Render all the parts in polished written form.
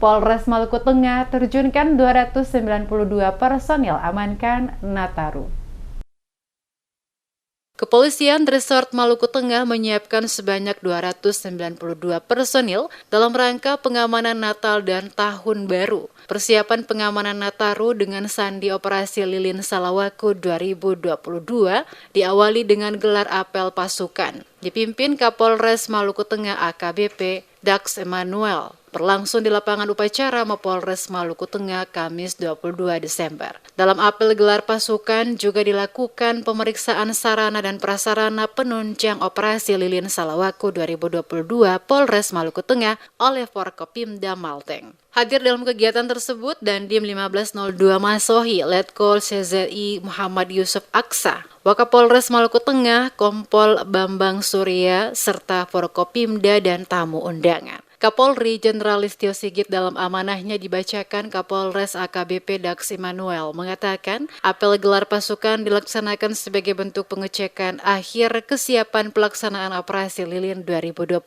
Polres Maluku Tengah terjunkan 292 personil amankan Nataru. Kepolisian Resort Maluku Tengah menyiapkan sebanyak 292 personil dalam rangka pengamanan Natal dan Tahun Baru. Persiapan pengamanan Nataru dengan sandi Operasi Lilin Salawaku 2022 diawali dengan gelar apel pasukan. Dipimpin Kapolres Maluku Tengah AKBP Dax Emmanuel. Berlangsung di lapangan upacara Mapolres Maluku Tengah Kamis 22 Desember. Dalam apel gelar pasukan juga dilakukan pemeriksaan sarana dan prasarana penunjang Operasi Lilin Salawaku 2022 Polres Maluku Tengah oleh Forkopimda Malteng. Hadir dalam kegiatan tersebut Dandim 1502 Masohi, Letkol CZI Muhammad Yusuf Aksa, Wakapolres Maluku Tengah Kompol Bambang Surya, serta Forkopimda dan tamu undangan. Kapolri Jenderal Listio Sigit dalam amanahnya dibacakan Kapolres AKBP Dax Emmanuel mengatakan apel gelar pasukan dilaksanakan sebagai bentuk pengecekan akhir kesiapan pelaksanaan Operasi Lilin 2022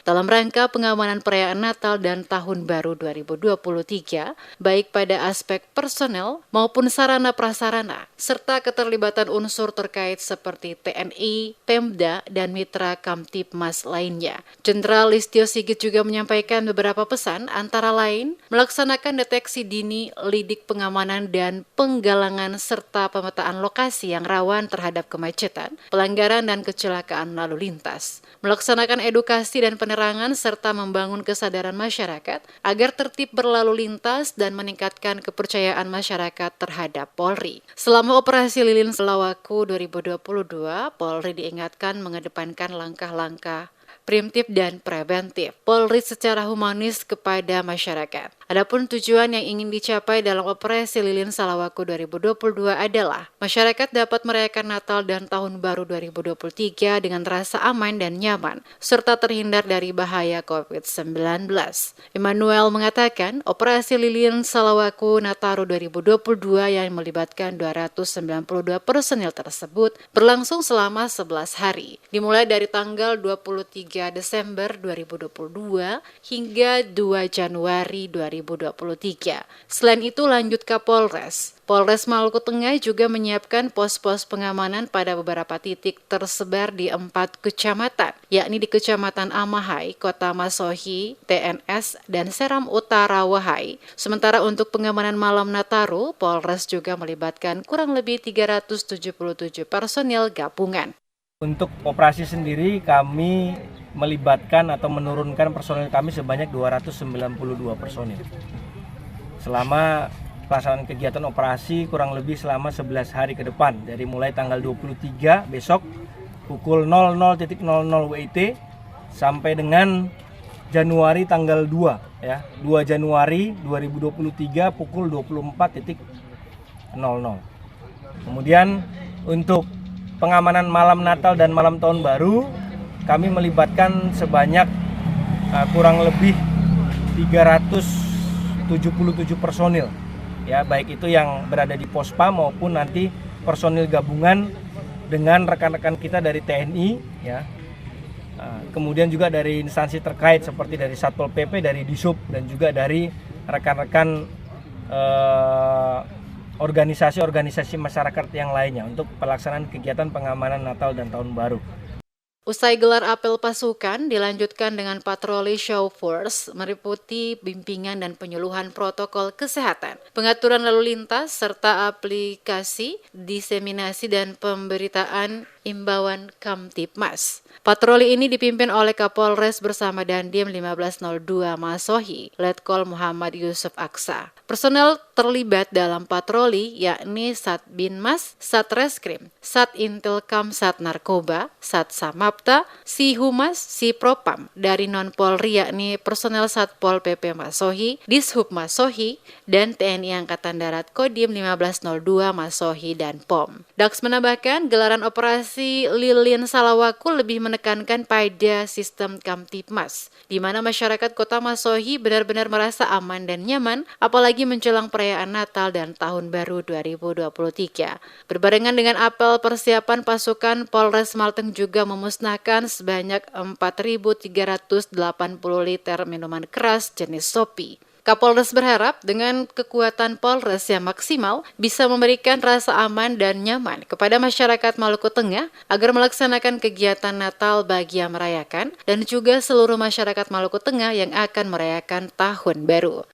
dalam rangka pengamanan perayaan Natal dan Tahun Baru 2023 baik pada aspek personel maupun sarana prasarana serta keterlibatan unsur terkait seperti TNI, Pemda, dan mitra Kamtipmas lainnya. Jenderal Listio Sigit juga menyampaikan beberapa pesan antara lain melaksanakan deteksi dini, lidik pengamanan dan penggalangan serta pemetaan lokasi yang rawan terhadap kemacetan, pelanggaran dan kecelakaan lalu lintas, melaksanakan edukasi dan penerangan serta membangun kesadaran masyarakat agar tertib berlalu lintas dan meningkatkan kepercayaan masyarakat terhadap Polri. Selama Operasi Lilin Salawaku 2022, Polri diingatkan mengedepankan langkah-langkah preventif dan preventif Polri secara humanis kepada masyarakat. Adapun tujuan yang ingin dicapai dalam Operasi Lilin Salawaku 2022 adalah masyarakat dapat merayakan Natal dan Tahun Baru 2023 dengan rasa aman dan nyaman, serta terhindar dari bahaya COVID-19. Emmanuel mengatakan Operasi Lilin Salawaku Nataru 2022 yang melibatkan 292 personil tersebut berlangsung selama 11 hari, dimulai dari tanggal 23 Desember 2022 hingga 2 Januari 2023. Selain itu lanjut Kapolres, Polres Maluku Tengah juga menyiapkan pos-pos pengamanan pada beberapa titik tersebar di 4 kecamatan, yakni di Kecamatan Amahai, Kota Masohi, TNS, dan Seram Utara Wahai. Sementara untuk pengamanan malam Nataru, Polres juga melibatkan kurang lebih 377 personil gabungan. Untuk operasi sendiri kami melibatkan atau menurunkan personil kami sebanyak 292 personil. Selama pelaksanaan kegiatan operasi kurang lebih selama 11 hari ke depan, dari mulai tanggal 23 besok pukul 00.00 WIT sampai dengan Januari tanggal 2 ya, 2 Januari 2023 pukul 24.00. Kemudian untuk pengamanan malam Natal dan malam Tahun Baru kami melibatkan sebanyak kurang lebih 377 personil ya, baik itu yang berada di Pospa maupun nanti personil gabungan dengan rekan-rekan kita dari TNI ya. Kemudian juga dari instansi terkait seperti dari Satpol PP, dari Disub, dan juga dari rekan-rekan organisasi-organisasi masyarakat yang lainnya untuk pelaksanaan kegiatan pengamanan Natal dan Tahun Baru. Usai gelar apel pasukan, dilanjutkan dengan patroli show force, meliputi bimbingan dan penyuluhan protokol kesehatan, pengaturan lalu lintas, serta aplikasi, diseminasi dan pemberitaan imbauan Kamtipmas. Patroli ini dipimpin oleh Kapolres bersama Dandim 1502 Masohi, Letkol Muhammad Yusuf Aksa. Personel terlibat dalam patroli yakni Sat Binmas, Sat Reskrim, Sat Intelkam, Sat Narkoba, Sat Samapta, Si Humas, Si Propam, dari non-Polri yakni personel Satpol PP Masohi, Dishub Masohi, dan TNI Angkatan Darat Kodim 1502 Masohi dan POM. Dax menambahkan gelaran operasi Lilin Salawaku lebih menekankan pada sistem Kamtipmas, di mana masyarakat Kota Masohi benar-benar merasa aman dan nyaman, apalagi menjelang perayaan Natal dan Tahun Baru 2023. Berbarengan dengan apel persiapan pasukan, Polres Malteng juga memusnahkan sebanyak 4.380 liter minuman keras jenis Sopi. Kapolres berharap dengan kekuatan Polres yang maksimal bisa memberikan rasa aman dan nyaman kepada masyarakat Maluku Tengah agar melaksanakan kegiatan Natal bagi yang merayakan dan juga seluruh masyarakat Maluku Tengah yang akan merayakan Tahun Baru.